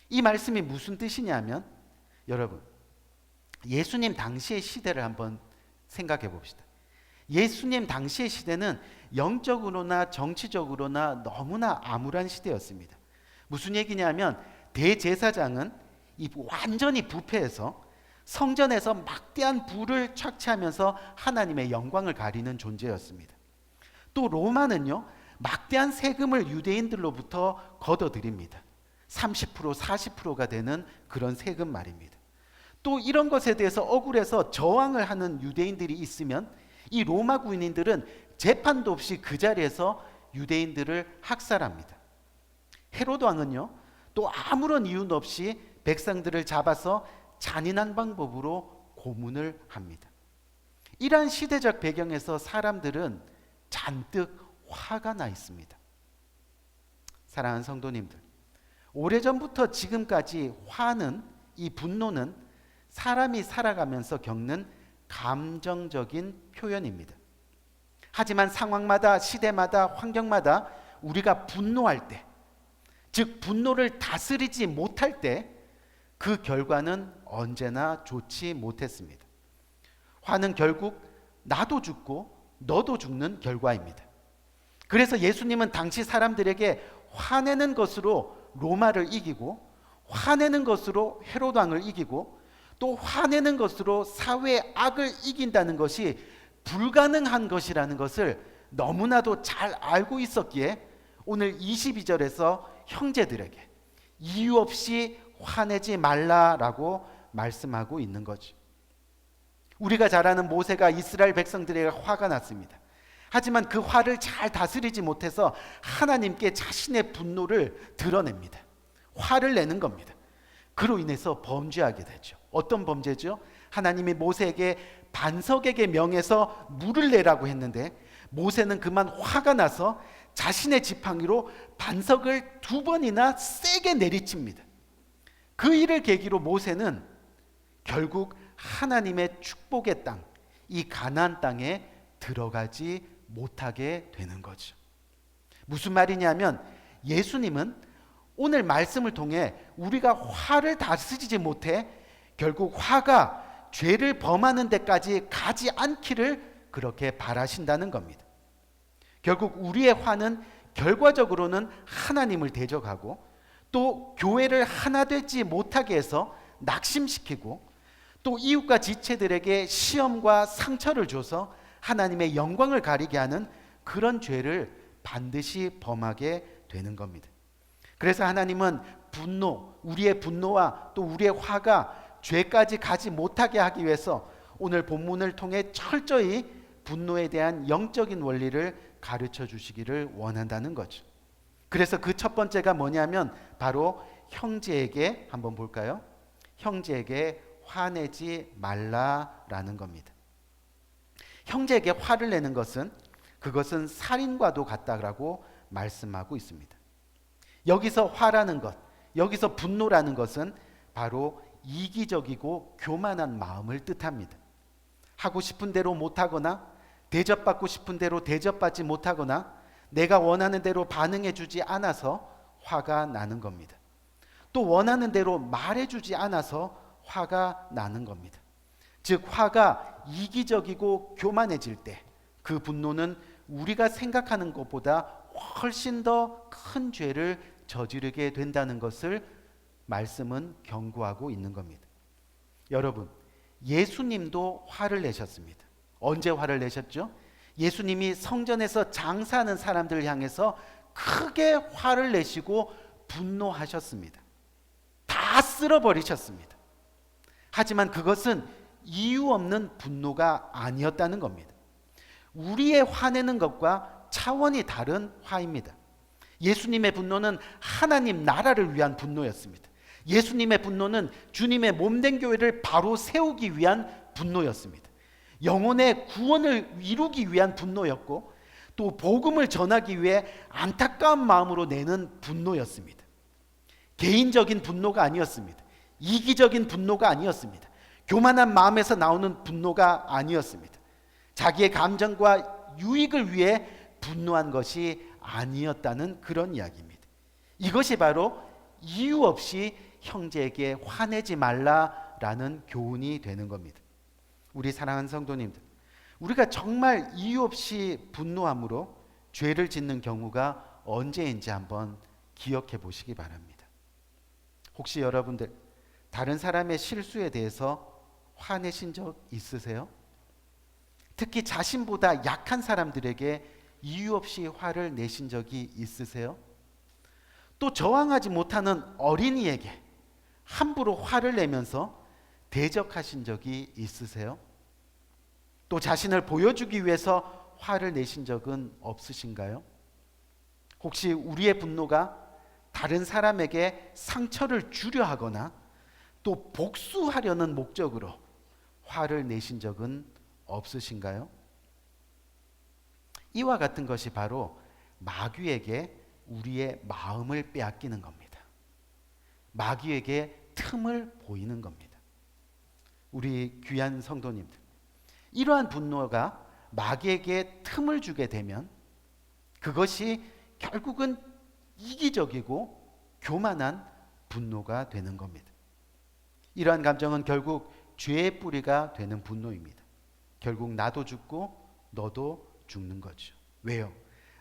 이 말씀이 무슨 뜻이냐면 여러분, 예수님 당시의 시대를 한번 생각해 봅시다. 예수님 당시의 시대는 영적으로나 정치적으로나 너무나 암울한 시대였습니다. 무슨 얘기냐면 대제사장은 완전히 부패해서 성전에서 막대한 불을 착취하면서 하나님의 영광을 가리는 존재였습니다. 또 로마는요, 막대한 세금을 유대인들로부터 걷어들입니다. 30% 40%가 되는 그런 세금 말입니다. 또 이런 것에 대해서 억울해서 저항을 하는 유대인들이 있으면 이 로마 군인들은 재판도 없이 그 자리에서 유대인들을 학살합니다. 헤로드 왕은요, 또 아무런 이유 없이 백성들을 잡아서 잔인한 방법으로 고문을 합니다. 이러한 시대적 배경에서 사람들은 잔뜩 화가 나 있습니다. 사랑하는 성도님들, 오래전부터 지금까지 화는, 이 분노는 사람이 살아가면서 겪는 감정적인 표현입니다. 하지만 상황마다, 시대마다, 환경마다 우리가 분노할 때, 즉 분노를 다스리지 못할 때 그 결과는 언제나 좋지 못했습니다. 화는 결국 나도 죽고 너도 죽는 결과입니다. 그래서 예수님은 당시 사람들에게 화내는 것으로 로마를 이기고, 화내는 것으로 헤로드 왕을 이기고, 또 화내는 것으로 사회의 악을 이긴다는 것이 불가능한 것이라는 것을 너무나도 잘 알고 있었기에 오늘 22절에서 형제들에게 이유 없이 화내지 말라라고 말씀하고 있는 거죠. 우리가 잘 아는 모세가 이스라엘 백성들에게 화가 났습니다. 하지만 그 화를 잘 다스리지 못해서 하나님께 자신의 분노를 드러냅니다. 화를 내는 겁니다. 그로 인해서 범죄하게 되죠. 어떤 범죄죠? 하나님이 모세에게 반석에게 명해서 물을 내라고 했는데 모세는 그만 화가 나서 자신의 지팡이로 반석을 2번이나 세게 내리칩니다. 그 일을 계기로 모세는 결국 하나님의 축복의 땅, 이 가나안 땅에 들어가지 못하게 되는 거죠. 무슨 말이냐면 예수님은 오늘 말씀을 통해 우리가 화를 다스리지 못해 결국 화가 죄를 범하는 데까지 가지 않기를 그렇게 바라신다는 겁니다. 결국 우리의 화는 결과적으로는 하나님을 대적하고 또 교회를 하나 되지 못하게 해서 낙심시키고 또 이웃과 지체들에게 시험과 상처를 줘서 하나님의 영광을 가리게 하는 그런 죄를 반드시 범하게 되는 겁니다. 그래서 하나님은 우리의 분노와 또 우리의 화가 죄까지 가지 못하게 하기 위해서 오늘 본문을 통해 철저히 분노에 대한 영적인 원리를 가르쳐 주시기를 원한다는 거죠. 그래서 그 첫 번째가 뭐냐면 바로 형제에게 한번 볼까요? 형제에게 화내지 말라라는 겁니다. 형제에게 화를 내는 것은 그것은 살인과도 같다라고 말씀하고 있습니다. 여기서 화라는 것, 여기서 분노라는 것은 바로 이기적이고 교만한 마음을 뜻합니다. 하고 싶은 대로 못하거나 대접받고 싶은 대로 대접받지 못하거나 내가 원하는 대로 반응해 주지 않아서 화가 나는 겁니다. 또 원하는 대로 말해 주지 않아서 화가 나는 겁니다. 즉 화가 이기적이고 교만해질 때 그 분노는 우리가 생각하는 것보다 훨씬 더 큰 죄를 저지르게 된다는 것을 말씀은 경고하고 있는 겁니다. 여러분, 예수님도 화를 내셨습니다. 언제 화를 내셨죠? 예수님이 성전에서 장사하는 사람들 향해서 크게 화를 내시고 분노하셨습니다. 다 쓸어버리셨습니다. 하지만 그것은 이유 없는 분노가 아니었다는 겁니다. 우리의 화내는 것과 차원이 다른 화입니다. 예수님의 분노는 하나님 나라를 위한 분노였습니다. 예수님의 분노는 주님의 몸된 교회를 바로 세우기 위한 분노였습니다. 영혼의 구원을 이루기 위한 분노였고 또 복음을 전하기 위해 안타까운 마음으로 내는 분노였습니다. 개인적인 분노가 아니었습니다. 이기적인 분노가 아니었습니다. 교만한 마음에서 나오는 분노가 아니었습니다. 자기의 감정과 유익을 위해 분노한 것이 아니었다는 그런 이야기입니다. 이것이 바로 이유 없이 형제에게 화내지 말라라는 교훈이 되는 겁니다. 우리 사랑하는 성도님들, 우리가 정말 이유 없이 분노함으로 죄를 짓는 경우가 언제인지 한번 기억해 보시기 바랍니다. 혹시 여러분들 다른 사람의 실수에 대해서 화내신 적 있으세요? 특히 자신보다 약한 사람들에게 이유 없이 화를 내신 적이 있으세요? 또 저항하지 못하는 어린이에게 함부로 화를 내면서 대적하신 적이 있으세요? 또 자신을 보여주기 위해서 화를 내신 적은 없으신가요? 혹시 우리의 분노가 다른 사람에게 상처를 주려 하거나 또 복수하려는 목적으로 화를 내신 적은 없으신가요? 이와 같은 것이 바로 마귀에게 우리의 마음을 빼앗기는 겁니다. 마귀에게 틈을 보이는 겁니다. 우리 귀한 성도님들, 이러한 분노가 마귀에게 틈을 주게 되면 그것이 결국은 이기적이고 교만한 분노가 되는 겁니다. 이러한 감정은 결국 죄의 뿌리가 되는 분노입니다. 결국 나도 죽고 너도 죽는 거죠. 왜요?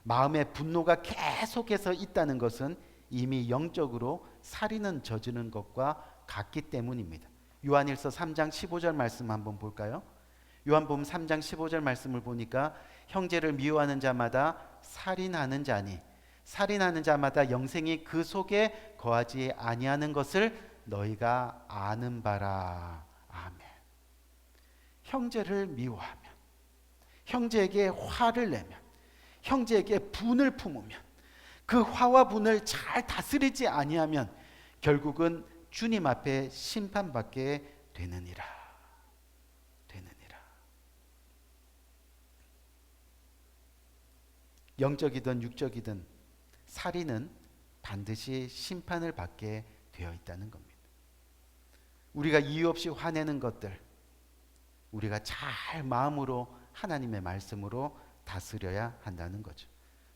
마음에 분노가 계속해서 있다는 것은 이미 영적으로 살인은 저지른 것과 같기 때문입니다. 요한일서 3장 15절 말씀 한번 볼까요? 요한복음 3장 15절 말씀을 보니까 형제를 미워하는 자마다 살인하는 자니 살인하는 자마다 영생이 그 속에 거하지 아니하는 것을 너희가 아는 바라. 아멘. 형제를 미워하면, 형제에게 화를 내면, 형제에게 분을 품으면, 그 화와 분을 잘 다스리지 아니하면 결국은 주님 앞에 심판받게 되느니라. 영적이든 육적이든 살인은 반드시 심판을 받게 되어 있다는 겁니다. 우리가 이유 없이 화내는 것들, 우리가 잘 마음으로 하나님의 말씀으로 다스려야 한다는 거죠.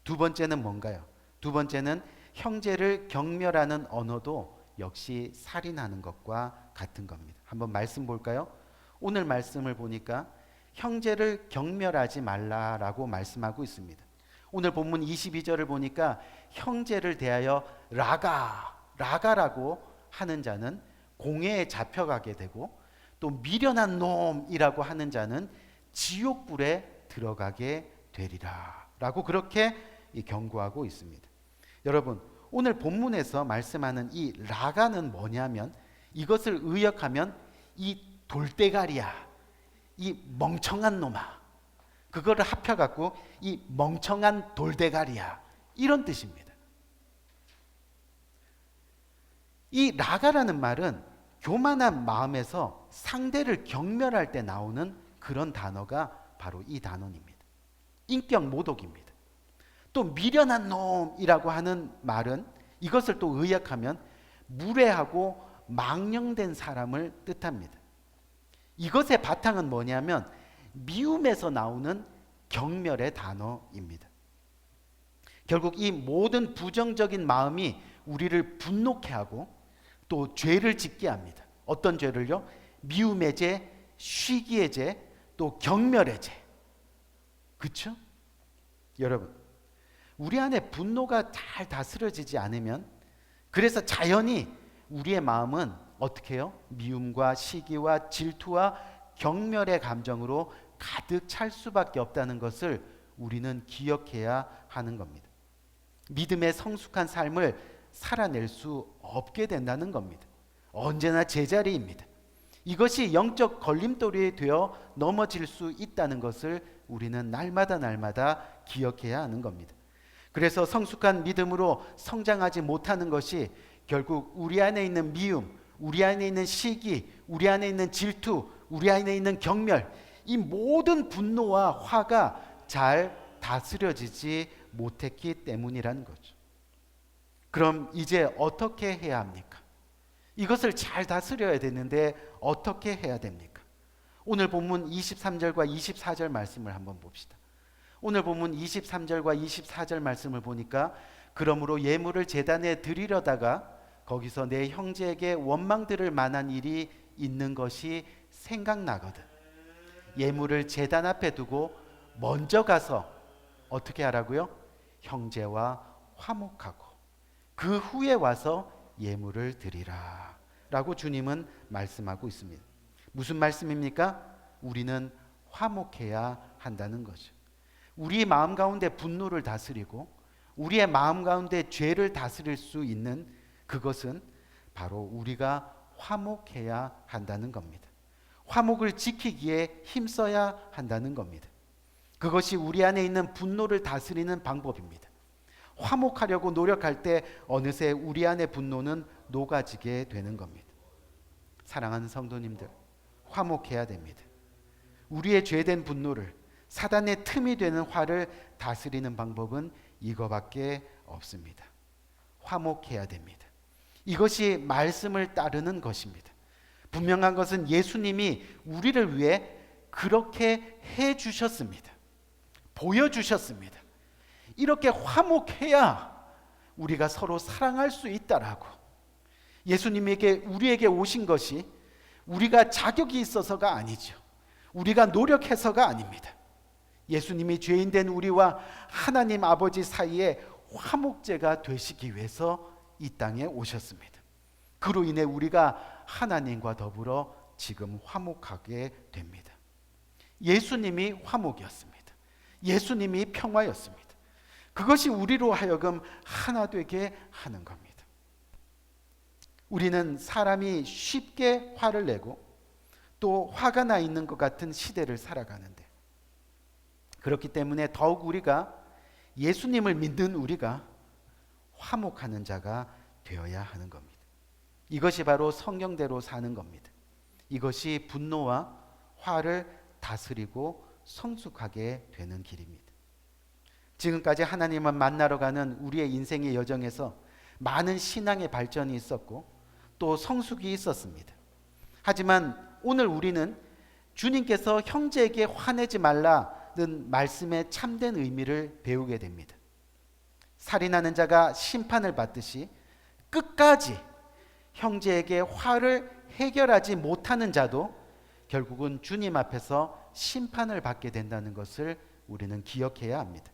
두 번째는 뭔가요? 두 번째는 형제를 경멸하는 언어도 역시 살인하는 것과 같은 겁니다. 한번 말씀 볼까요? 오늘 말씀을 보니까 형제를 경멸하지 말라라고 말씀하고 있습니다. 오늘 본문 22절을 보니까 형제를 대하여 라가라고 하는 자는 공회에 잡혀가게 되고 또 미련한 놈이라고 하는 자는 지옥불에 들어가게 되리라 라고 그렇게 경고하고 있습니다. 여러분, 오늘 본문에서 말씀하는 이 라가는 뭐냐면 이것을 의역하면 이 돌대가리야, 이 멍청한 놈아, 그거를 합혀갖고 이 멍청한 돌대가리야, 이런 뜻입니다. 이 라가라는 말은 교만한 마음에서 상대를 경멸할 때 나오는 그런 단어가 바로 이 단어입니다. 인격 모독입니다. 또 미련한 놈이라고 하는 말은 이것을 또 의역하면 무례하고 망령된 사람을 뜻합니다. 이것의 바탕은 뭐냐면 미움에서 나오는 경멸의 단어입니다. 결국 이 모든 부정적인 마음이 우리를 분노케 하고 또 죄를 짓게 합니다. 어떤 죄를요? 미움의 죄, 시기의 죄, 또 경멸의 죄. 그렇죠? 여러분, 우리 안에 분노가 잘 다스려지지 않으면, 그래서 자연히 우리의 마음은 어떻게 해요? 미움과 시기와 질투와 경멸의 감정으로 가득 찰 수밖에 없다는 것을 우리는 기억해야 하는 겁니다. 믿음의 성숙한 삶을 살아낼 수 없게 된다는 겁니다. 언제나 제자리입니다. 이것이 영적 걸림돌이 되어 넘어질 수 있다는 것을 우리는 날마다 기억해야 하는 겁니다. 그래서 성숙한 믿음으로 성장하지 못하는 것이 결국 우리 안에 있는 미움, 우리 안에 있는 시기, 우리 안에 있는 질투, 우리 안에 있는 경멸, 이 모든 분노와 화가 잘 다스려지지 못했기 때문이라는 거죠. 그럼 이제 어떻게 해야 합니까? 이것을 잘 다스려야 되는데 어떻게 해야 됩니까? 오늘 본문 23절과 24절 말씀을 한번 봅시다. 오늘 본문 23절과 24절 말씀을 보니까 그러므로 예물을 제단에 드리려다가 거기서 내 형제에게 원망 들을 만한 일이 있는 것이 생각나거든. 예물을 제단 앞에 두고 먼저 가서 어떻게 하라고요? 형제와 화목하고 그 후에 와서 예물을 드리라 라고 주님은 말씀하고 있습니다. 무슨 말씀입니까? 우리는 화목해야 한다는 거죠. 우리 마음 가운데 분노를 다스리고 우리의 마음 가운데 죄를 다스릴 수 있는 그것은 바로 우리가 화목해야 한다는 겁니다. 화목을 지키기에 힘써야 한다는 겁니다. 그것이 우리 안에 있는 분노를 다스리는 방법입니다. 화목하려고 노력할 때 어느새 우리 안의 분노는 녹아지게 되는 겁니다. 사랑하는 성도님들, 화목해야 됩니다. 우리의 죄된 분노를, 사단의 틈이 되는 화를 다스리는 방법은 이거밖에 없습니다. 화목해야 됩니다. 이것이 말씀을 따르는 것입니다. 분명한 것은 예수님이 우리를 위해 그렇게 해 주셨습니다. 보여주셨습니다. 이렇게 화목해야 우리가 서로 사랑할 수 있다라고. 예수님에게 우리에게 오신 것이 우리가 자격이 있어서가 아니죠. 우리가 노력해서가 아닙니다. 예수님이 죄인된 우리와 하나님 아버지 사이에 화목제가 되시기 위해서 이 땅에 오셨습니다. 그로 인해 우리가 하나님과 더불어 지금 화목하게 됩니다. 예수님이 화목이었습니다. 예수님이 평화였습니다. 그것이 우리로 하여금 하나 되게 하는 겁니다. 우리는 사람이 쉽게 화를 내고 또 화가 나 있는 것 같은 시대를 살아가는데, 그렇기 때문에 더욱 우리가, 예수님을 믿는 우리가 화목하는 자가 되어야 하는 겁니다. 이것이 바로 성경대로 사는 겁니다. 이것이 분노와 화를 다스리고 성숙하게 되는 길입니다. 지금까지 하나님을 만나러 가는 우리의 인생의 여정에서 많은 신앙의 발전이 있었고 또 성숙이 있었습니다. 하지만 오늘 우리는 주님께서 형제에게 화내지 말라는 말씀의 참된 의미를 배우게 됩니다. 살인하는 자가 심판을 받듯이 끝까지 형제에게 화를 해결하지 못하는 자도 결국은 주님 앞에서 심판을 받게 된다는 것을 우리는 기억해야 합니다.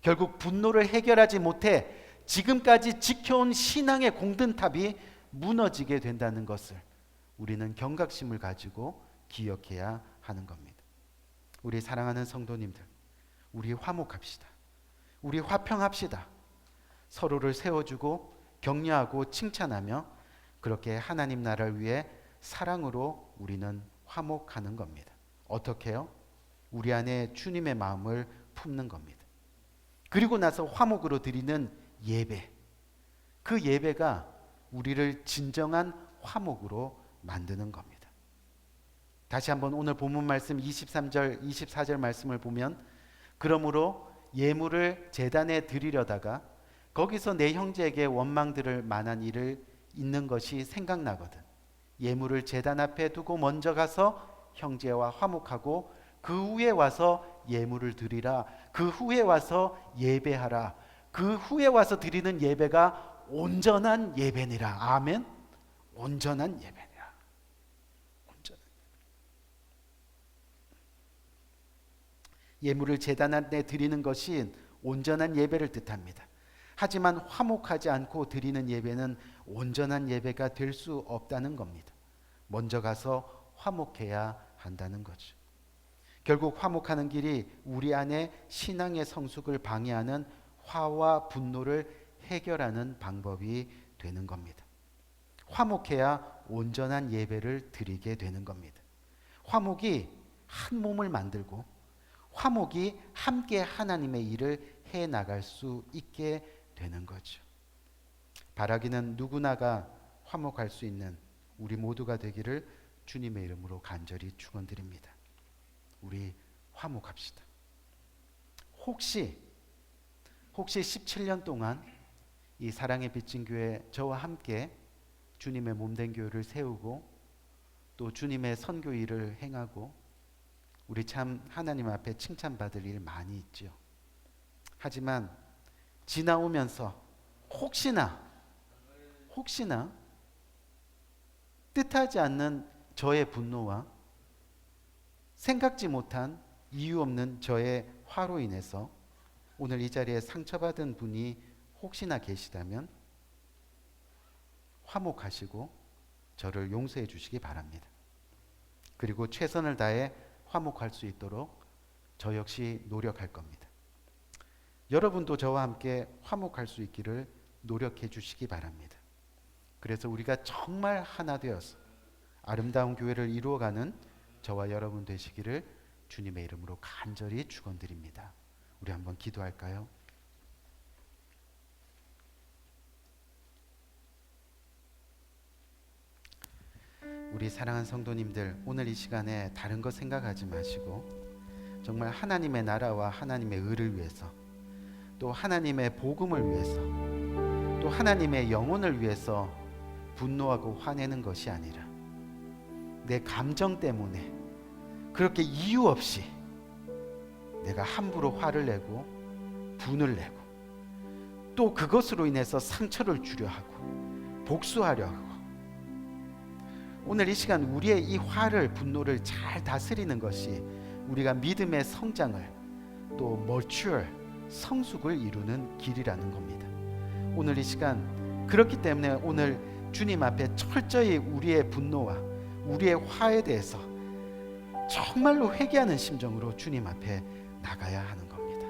결국 분노를 해결하지 못해 지금까지 지켜온 신앙의 공든탑이 무너지게 된다는 것을 우리는 경각심을 가지고 기억해야 하는 겁니다. 우리 사랑하는 성도님들, 우리 화목합시다. 우리 화평합시다. 서로를 세워주고 격려하고 칭찬하며 그렇게 하나님 나라를 위해 사랑으로 우리는 화목하는 겁니다. 어떻게 해요? 우리 안에 주님의 마음을 품는 겁니다. 그리고 나서 화목으로 드리는 예배, 그 예배가 우리를 진정한 화목으로 만드는 겁니다. 다시 한번 오늘 본문 말씀 23절 24절 말씀을 보면, 그러므로 예물을 제단에 드리려다가 거기서 내 형제에게 원망 들을 만한 일을 있는 것이 생각나거든. 예물을 제단 앞에 두고 먼저 가서 형제와 화목하고 그 후에 와서 예물을 드리라. 그 후에 와서 예배하라. 그 후에 와서 드리는 예배가 온전한 예배니라. 아멘. 온전한 예배니라. 온전한. 예물을 제단 안에 드리는 것이 온전한 예배를 뜻합니다. 하지만 화목하지 않고 드리는 예배는 온전한 예배가 될 수 없다는 겁니다. 먼저 가서 화목해야 한다는 거죠. 결국 화목하는 길이 우리 안에 신앙의 성숙을 방해하는 화와 분노를 해결하는 방법이 되는 겁니다. 화목해야 온전한 예배를 드리게 되는 겁니다. 화목이 한 몸을 만들고 화목이 함께 하나님의 일을 해 나갈 수 있게 되는 거죠. 바라기는 누구나가 화목할 수 있는 우리 모두가 되기를 주님의 이름으로 간절히 축원드립니다. 우리 화목합시다. 혹시 17년 동안 이 사랑의 빚진 교회 저와 함께 주님의 몸된 교회를 세우고 또 주님의 선교 일을 행하고 우리 참 하나님 앞에 칭찬받을 일 많이 있죠. 하지만 지나오면서 혹시나 뜻하지 않는 저의 분노와 생각지 못한 이유 없는 저의 화로 인해서 오늘 이 자리에 상처받은 분이 혹시나 계시다면 화목하시고 저를 용서해 주시기 바랍니다. 그리고 최선을 다해 화목할 수 있도록 저 역시 노력할 겁니다. 여러분도 저와 함께 화목할 수 있기를 노력해 주시기 바랍니다. 그래서 우리가 정말 하나 되어서 아름다운 교회를 이루어가는 저와 여러분 되시기를 주님의 이름으로 간절히 축원드립니다. 우리 한번 기도할까요? 우리 사랑하는 성도님들, 오늘 이 시간에 다른 거 생각하지 마시고 정말 하나님의 나라와 하나님의 의를 위해서 또 하나님의 복음을 위해서 또 하나님의 영혼을 위해서 분노하고 화내는 것이 아니라 내 감정 때문에 그렇게 이유 없이 내가 함부로 화를 내고 분을 내고 또 그것으로 인해서 상처를 주려 하고 복수하려 하고 오늘 이 시간 우리의 이 화를 분노를 잘 다스리는 것이 우리가 믿음의 성장을 또 mature 성숙을 이루는 길이라는 겁니다. 오늘 이 시간 그렇기 때문에 오늘 주님 앞에 철저히 우리의 분노와 우리의 화에 대해서 정말로 회개하는 심정으로 주님 앞에 나가야 하는 겁니다.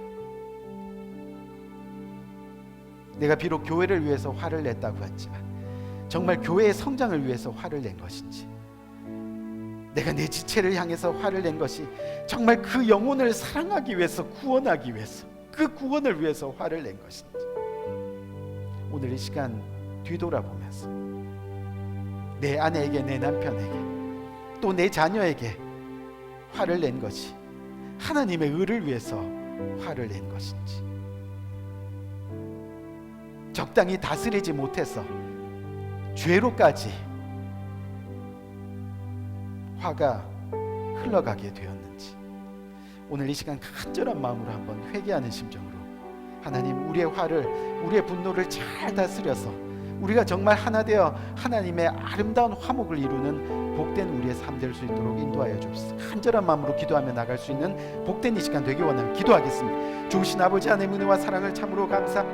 내가 비록 교회를 위해서 화를 냈다고 했지만 정말 교회의 성장을 위해서 화를 낸 것인지 내가 내 지체를 향해서 화를 낸 것이 정말 그 영혼을 사랑하기 위해서 구원하기 위해서 그 구원을 위해서 화를 낸 것인지 오늘 이 시간 뒤돌아보면서 내 아내에게 내 남편에게 또 내 자녀에게 화를 낸 것이 하나님의 의를 위해서 화를 낸 것인지 적당히 다스리지 못해서 죄로까지 화가 흘러가게 되었는지 오늘 이 시간 간절한 마음으로 한번 회개하는 심정으로 하나님 우리의 화를 우리의 분노를 잘 다스려서 우리가 정말 하나 되어 하나님의 아름다운 화목을 이루는 복된 우리의 삶 될 수 있도록 인도하여 주옵소서. 간절한 마음으로 기도하며 나갈 수 있는 복된 이 시간 되기 원하는 기도하겠습니다. 좋으신 아버지 하나님의 은혜와 사랑을 참으로 감사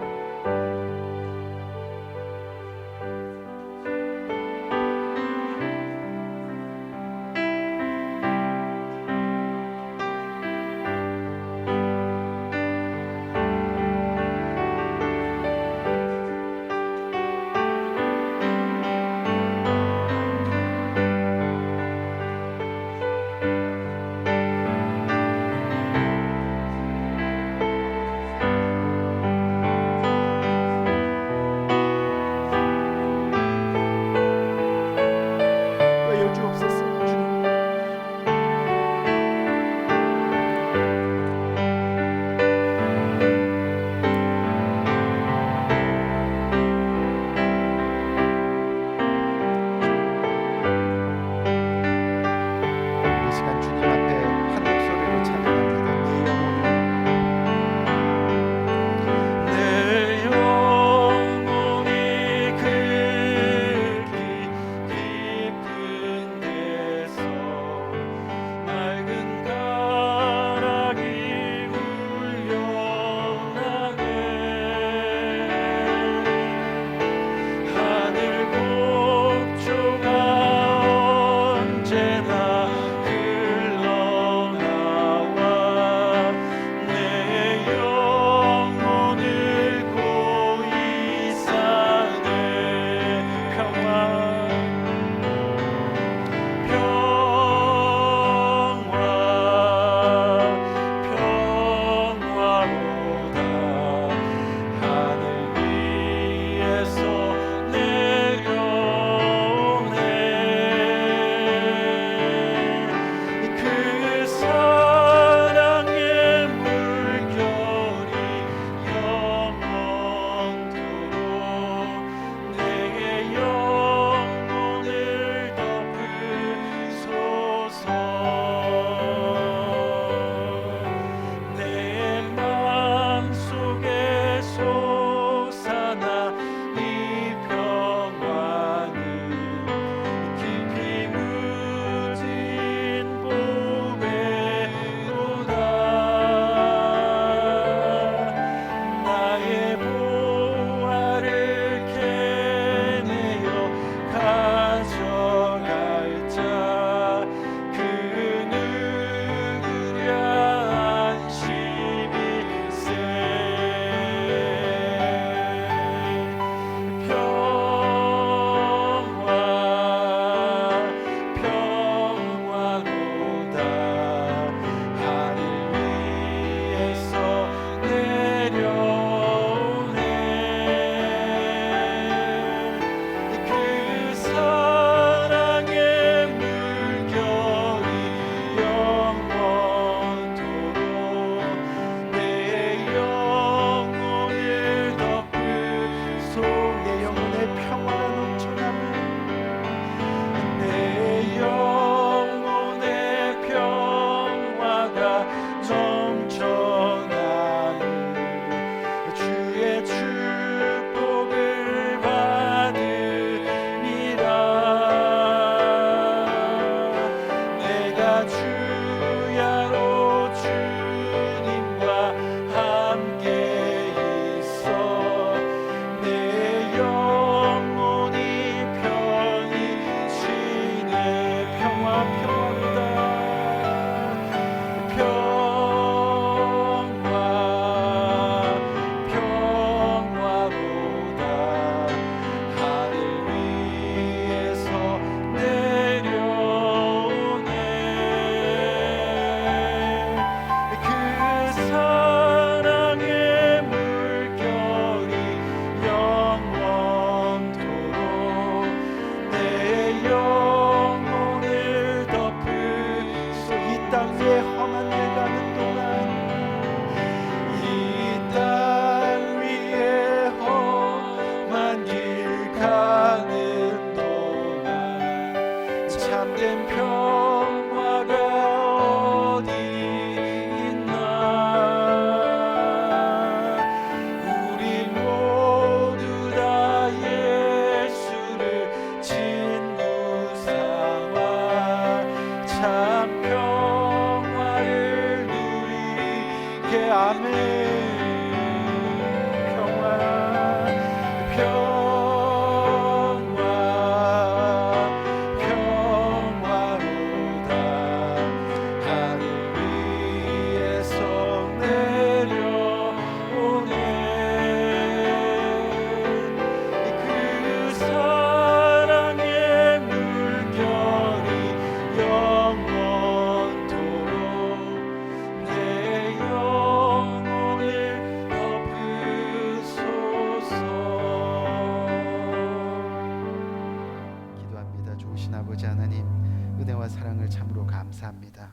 사랑을 참으로 감사합니다.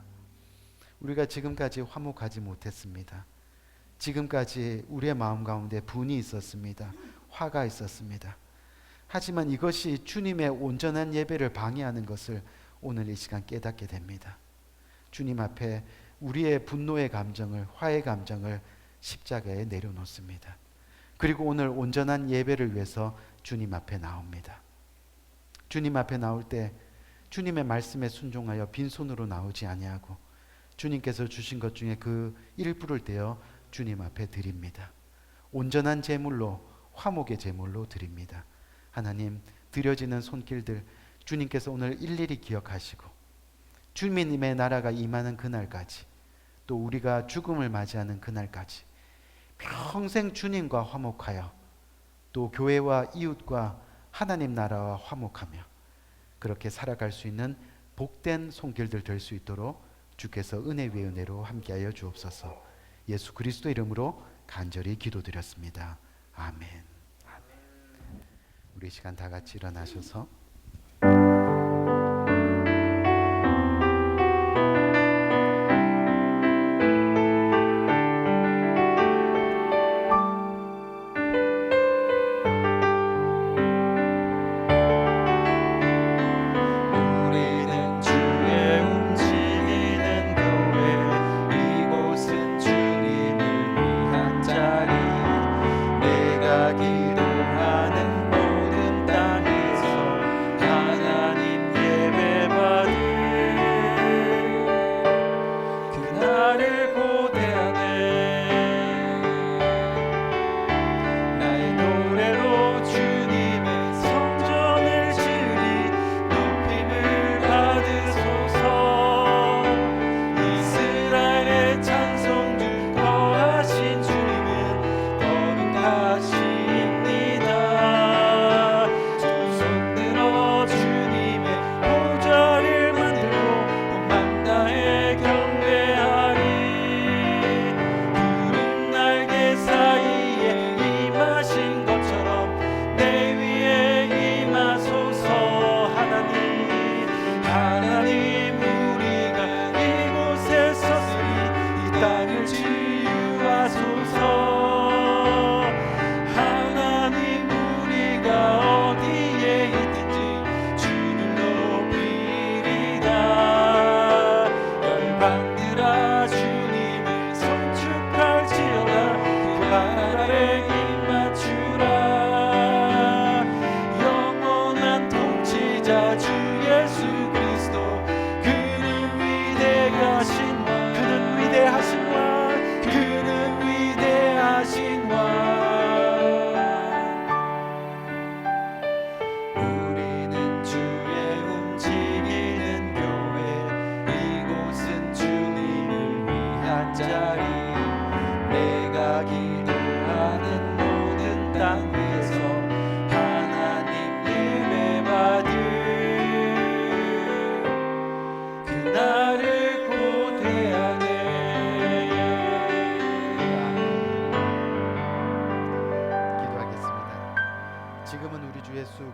우리가 지금까지 화목하지 못했습니다. 지금까지 우리의 마음 가운데 분이 있었습니다. 화가 있었습니다. 하지만 이것이 주님의 온전한 예배를 방해하는 것을 오늘 이 시간 깨닫게 됩니다. 주님 앞에 우리의 분노의 감정을, 화의 감정을 십자가에 내려놓습니다. 그리고 오늘 온전한 예배를 위해서 주님 앞에 나옵니다. 주님 앞에 나올 때 주님의 말씀에 순종하여 빈손으로 나오지 아니하고 주님께서 주신 것 중에 그 일부를 떼어 주님 앞에 드립니다. 온전한 제물로, 화목의 제물로 드립니다. 하나님, 드려지는 손길들 주님께서 오늘 일일이 기억하시고 주님의 나라가 임하는 그날까지, 또 우리가 죽음을 맞이하는 그날까지 평생 주님과 화목하여 또 교회와 이웃과 하나님 나라와 화목하며 그렇게 살아갈 수 있는 복된 손길들 될 수 있도록 주께서 은혜 위에 은혜로 함께하여 주옵소서. 예수 그리스도 이름으로 간절히 기도드렸습니다. 아멘. 우리 시간 다 같이 일어나셔서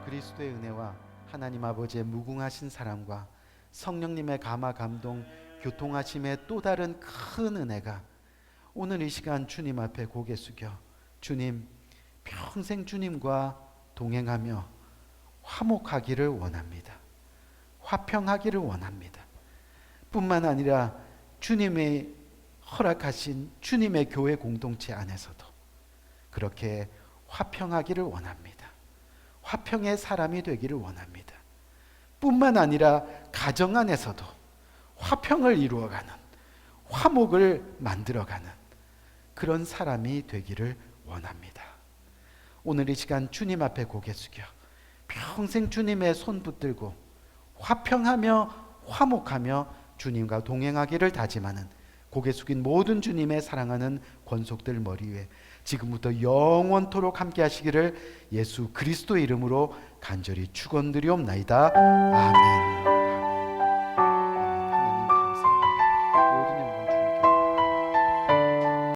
그리스도의 은혜와 하나님 아버지의 무궁하신 사랑과 성령님의 감화 감동 교통하심의 또 다른 큰 은혜가 오늘 이 시간 주님 앞에 고개 숙여 주님, 평생 주님과 동행하며 화목하기를 원합니다. 화평하기를 원합니다. 뿐만 아니라 주님의 허락하신 주님의 교회 공동체 안에서도 그렇게 화평하기를 원합니다. 화평의 사람이 되기를 원합니다. 뿐만 아니라 가정 안에서도 화평을 이루어가는, 화목을 만들어가는 그런 사람이 되기를 원합니다. 오늘 이 시간 주님 앞에 고개 숙여 평생 주님의 손 붙들고 화평하며 화목하며 주님과 동행하기를 다짐하는 고개 숙인 모든 주님의 사랑하는 권속들 머리 위에 지금부터 영원토록 함께 하시기를 예수 그리스도 이름으로 간절히 축원드리옵나이다. 아멘.